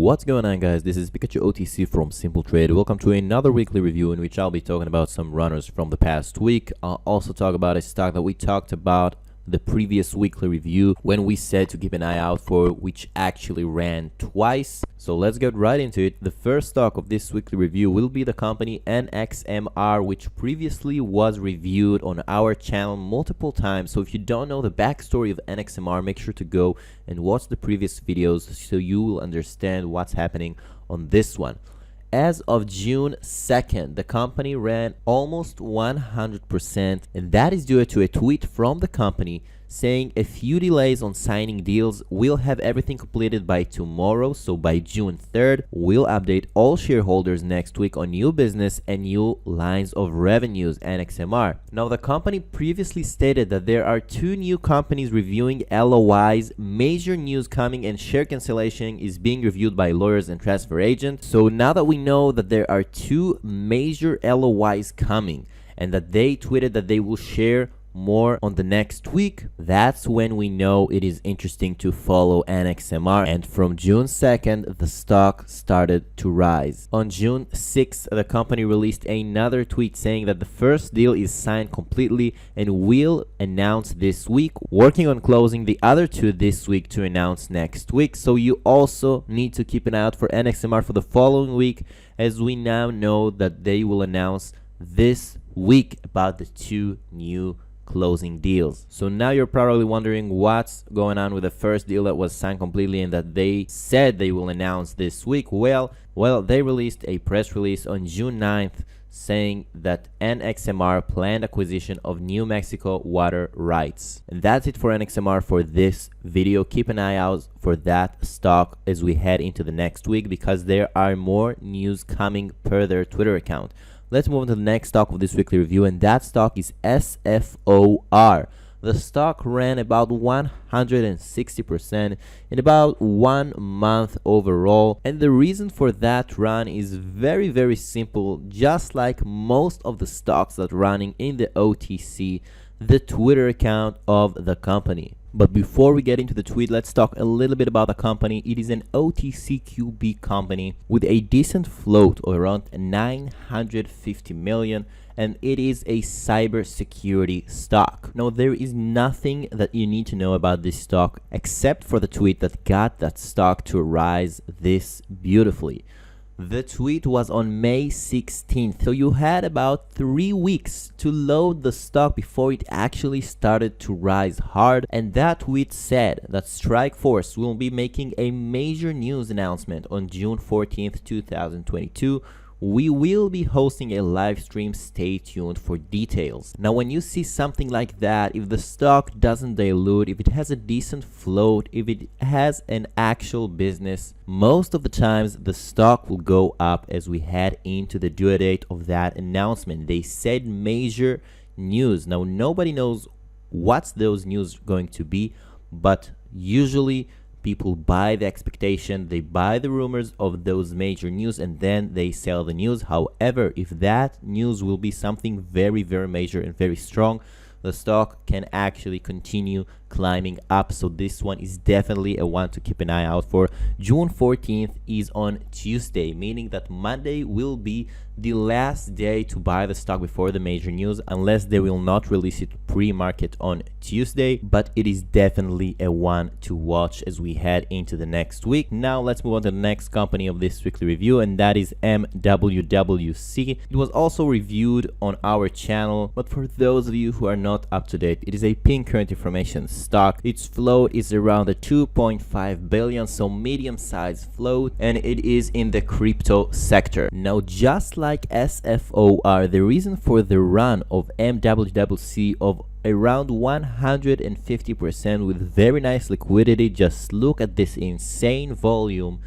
What's going on, guys? This is Pikachu OTC from Simple Trade. Welcome to another weekly review in which I'll be talking about some runners from the past week. I'll also talk about a stock that we talked about the previous weekly review when we said to keep an eye out for, which actually ran twice. So let's get right into it. The first stock of this weekly review will be the company NXMR, which previously was reviewed on our channel multiple times. So if you don't know the backstory of NXMR, make sure to go and watch the previous videos so you will understand what's happening on this one. As of June 2nd, the company ran almost 100%, and that is due to a tweet from the company saying a few delays on signing deals. We'll have everything completed by tomorrow, so by June 3rd, we'll update all shareholders next week on new business and new lines of revenues, NXMR. Now, the company previously stated that there are two new companies reviewing LOIs, major news coming, and share cancellation is being reviewed by lawyers and transfer agents. So now that we know that there are two major LOIs coming and that they tweeted that they will share more on the next week, that's when we know it is interesting to follow NXMR. And from June 2nd, the stock started to rise. On June 6th, the company released another tweet saying that the first deal is signed completely and will announce this week, working on closing the other two this week to announce next week. So you also need to keep an eye out for NXMR for the following week, as we now know that they will announce this week about the two new closing deals. So now you're probably wondering what's going on with the first deal that was signed completely and that they said they will announce this week. Well, they released a press release on June 9th saying that NXMR planned acquisition of New Mexico water rights. And that's it for NXMR for this video. Keep an eye out for that stock as we head into the next week, because there are more news coming per their Twitter account. Let's move on to the next stock of this weekly review, and that stock is SFOR. The stock ran about 160% in about 1 month overall, and the reason for that run is very simple. Just like most of the stocks that running in the OTC, the Twitter account of the company. But before we get into the tweet, let's talk a little bit about the company. It is an OTCQB company with a decent float of around 950 million, and it is a cybersecurity stock. Now, there is nothing that you need to know about this stock except for the tweet that got that stock to rise this beautifully. The tweet was on May 16th, so you had about 3 weeks to load the stock before it actually started to rise hard. And that tweet said that Strikeforce will be making a major news announcement on June 14th, 2022. We will be hosting a live stream. Stay tuned for details. Now, when you see something like that, if the stock doesn't dilute, if it has a decent float, if it has an actual business, most of the times the stock will go up as we head into the due date of that announcement. They said major news. Now, nobody knows what's those news going to be, but usually people buy the expectation, they buy the rumors of those major news, and then they sell the news. However, if that news will be something very major and very strong, the stock can actually continue climbing up. So this one is definitely a one to keep an eye out for. June 14th is on Tuesday, meaning that Monday will be the last day to buy the stock before the major news, unless they will not release it pre-market on Tuesday. But it is definitely a one to watch as we head into the next week. Now let's move on to the next company of this weekly review, and that is MWWC. It was also reviewed on our channel, but for those of you who are not up to date, it is a pink current information stock. Its float is around the 2.5 billion, so medium-sized float, and it is in the crypto sector. Now, just like SFOR, the reason for the run of MWWC of around 150% with very nice liquidity, just look at this insane volume,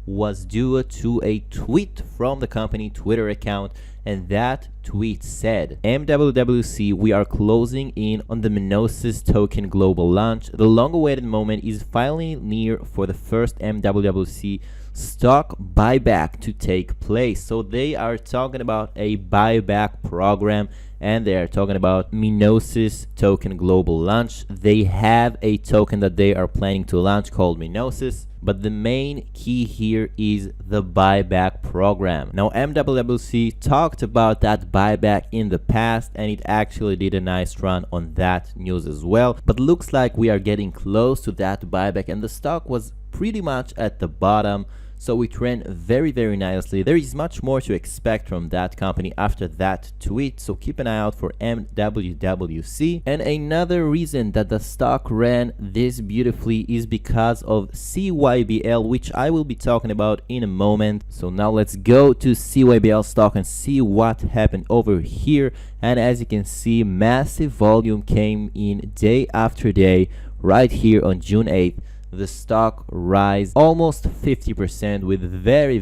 was due to a tweet from the company Twitter account. And that tweet said, MWWC, we are closing in on the Minosis token global launch. The long-awaited moment is finally near for the first MWWC stock buyback to take place. So they are talking about a buyback program and they are talking about Minosis token global launch. They have a token that they are planning to launch called Minosis, but the main key here is the buyback program. Now, MWWC talked about that buyback in the past, and it actually did a nice run on that news as well, but looks like we are getting close to that buyback, and the stock was pretty much at the bottom. So it ran very nicely. There is much more to expect from that company after that tweet, so keep an eye out for MWWC. And another reason that the stock ran this beautifully is because of CYBL, which I will be talking about in a moment. So now let's go to CYBL stock and see what happened over here. And as you can see, massive volume came in day after day right here on June 8th. The stock rise almost 50% with very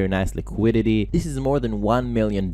nice liquidity. This is more than $1 million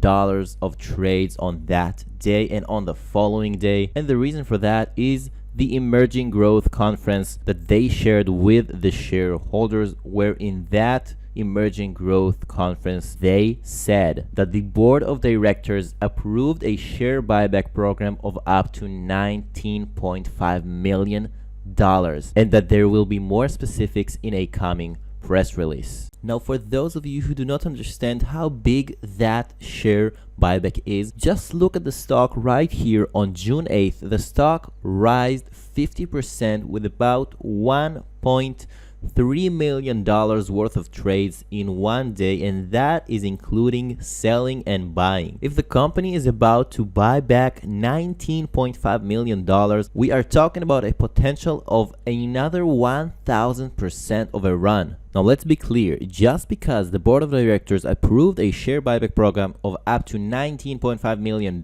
of trades on that day and on the following day, and the reason for that is the emerging growth conference that they shared with the shareholders, where in that emerging growth conference they said that the board of directors approved a share buyback program of up to $19.5 million, and that there will be more specifics in a coming press release. Now, for those of you who do not understand how big that share buyback is, just look at the stock right here on June 8th. The stock rised 50% with about $1.3 million worth of trades in one day, and that is including selling and buying. If the company is about to buy back $19.5 million, we are talking about a potential of another 1000% of a run. Now let's be clear, just because the board of directors approved a share buyback program of up to $19.5 million,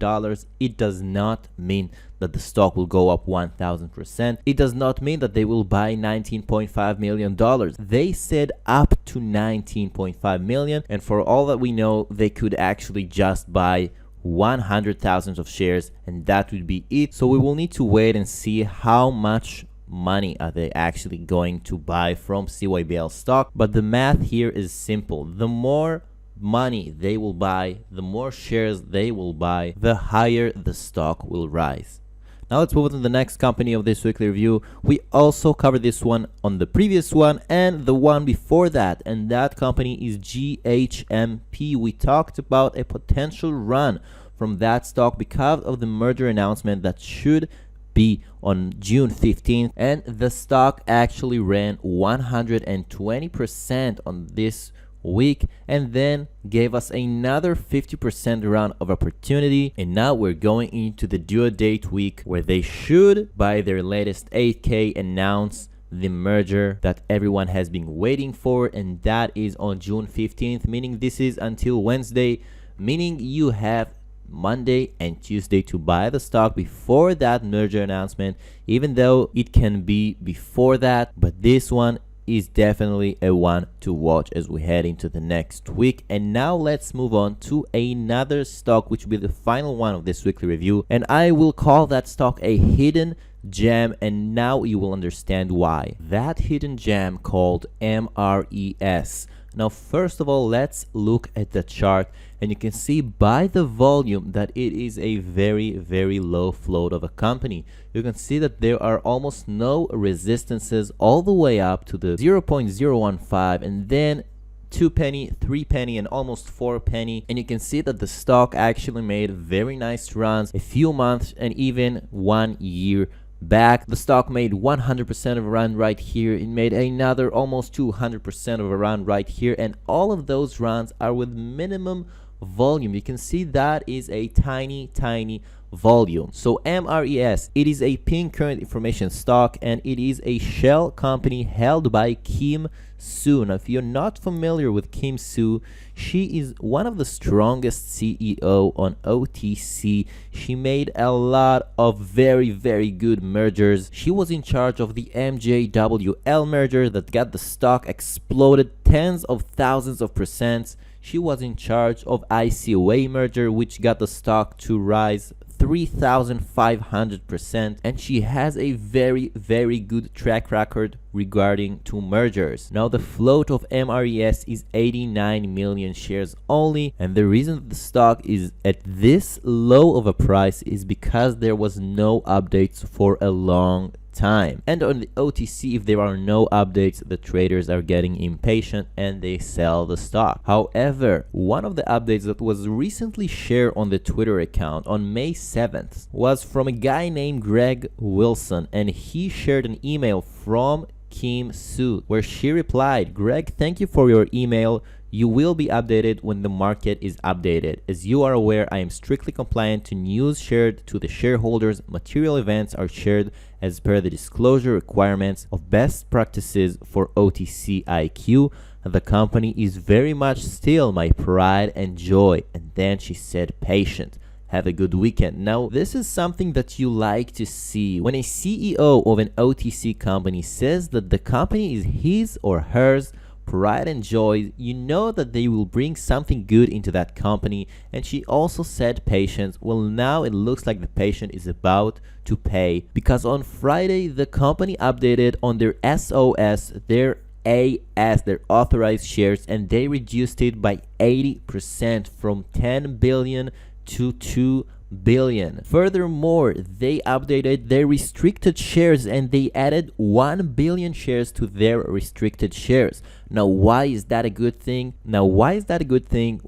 it does not mean that the stock will go up 1000%. It does not mean that they will buy $19.5 million. They said up to $19.5 million, and for all that we know, they could actually just buy 100,000 of shares, and that would be it. So we will need to wait and see how much money are they actually going to buy from CYBL stock. But the math here is simple. The more money they will buy, the more shares they will buy, the higher the stock will rise. Now let's move on to the next company of this weekly review. We also covered this one on the previous one and the one before that, and that company is GHMP. We talked about a potential run from that stock because of the merger announcement that should be on June 15th, and the stock actually ran 120% on this week and then gave us another 50% run of opportunity. And now we're going into the due date week, where they should, by their latest 8K, announce the merger that everyone has been waiting for, and that is on June 15th, meaning this is until Wednesday, meaning you have Monday and Tuesday to buy the stock before that merger announcement, even though it can be before that. But this one is definitely a one to watch as we head into the next week. And now let's move on to another stock, which will be the final one of this weekly review, and I will call that stock a hidden gem, and now you will understand why. That hidden gem called MRES. Now, first of all, let's look at the chart, and you can see by the volume that it is a very low float of a company. You can see that there are almost no resistances all the way up to the 0.015, and then 2 penny, 3 penny, and almost 4 penny. And you can see that the stock actually made very nice runs a few months and even 1 year back. The stock made 100% of a run right here. It made another almost 200% of a run right here, and all of those runs are with minimum volume. You can see that is a tiny volume. So MRES, it is a pink current information stock, and it is a shell company held by Kim Soo. Now, if you're not familiar with Kim Soo, she is one of the strongest CEO on OTC. She made a lot of very good mergers. She was in charge of the MWWC merger that got the stock exploded tens of thousands of percent. She was in charge of ICOA merger, which got the stock to rise 3,500%, and she has a very good track record regarding to mergers. Now the float of MRES is 89 million shares only, and the reason the stock is at this low of a price is because there was no updates for a long time. And on the OTC, if there are no updates, the traders are getting impatient and they sell the stock. However, one of the updates that was recently shared on the Twitter account on May 7th was from a guy named Greg Wilson, and he shared an email from Kim Soo where she replied, "Greg, thank you for your email. You will be updated when the market is updated. As you are aware, I am strictly compliant to news shared to the shareholders. Material events are shared as per the disclosure requirements of best practices for OTC IQ. The company is very much still my pride and joy." And then she said, "Patient. Have a good weekend." Now, this is something that you like to see. When a CEO of an OTC company says that the company is his or hers pride and joy, you know that they will bring something good into that company. And she also said patience. Well, now it looks like the patient is about to pay, because on Friday the company updated on their SOS, their AS, their authorized shares, and they reduced it by 80% from 10 billion to 2 billion. Furthermore, they updated their restricted shares and they added 1 billion shares to their restricted shares. Now, why is that a good thing?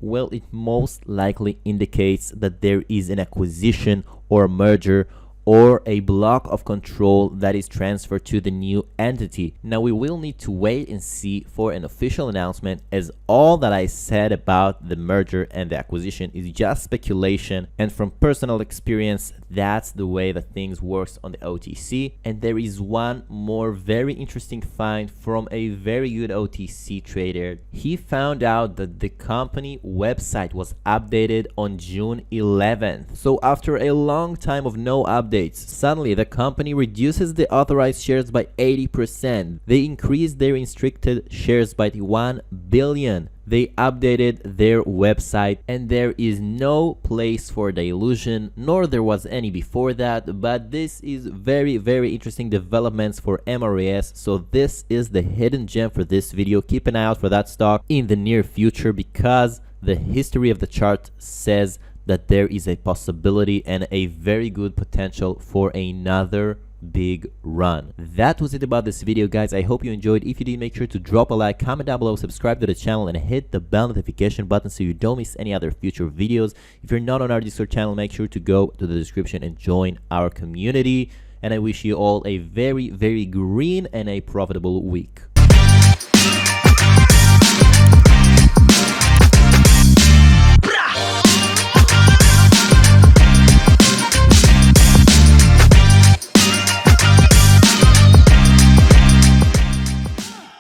Well, it most likely indicates that there is an acquisition or a merger or a block of control that is transferred to the new entity. Now, we will need to wait and see for an official announcement, as all that I said about the merger and the acquisition is just speculation, and from personal experience, that's the way that things works on the OTC. And there is one more very interesting find from a very good OTC trader. He found out that the company website was updated on June 11th. So after a long time of no updates, suddenly the company reduces the authorized shares by 80%. They increased their restricted shares by 1 billion. They updated their website, and there is no place for dilution, nor there was any before that. But this is very interesting developments for MRES. So this is the hidden gem for this video. Keep an eye out for that stock in the near future, because the history of the chart says that there is a possibility and a very good potential for another big run. That was it about this video, guys. I hope you enjoyed. If you did, make sure to drop a like, comment down below, subscribe to the channel, and hit the bell notification button so you don't miss any other future videos. If you're not on our Discord channel, make sure to go to the description and join our community. And I wish you all a very green and a profitable week.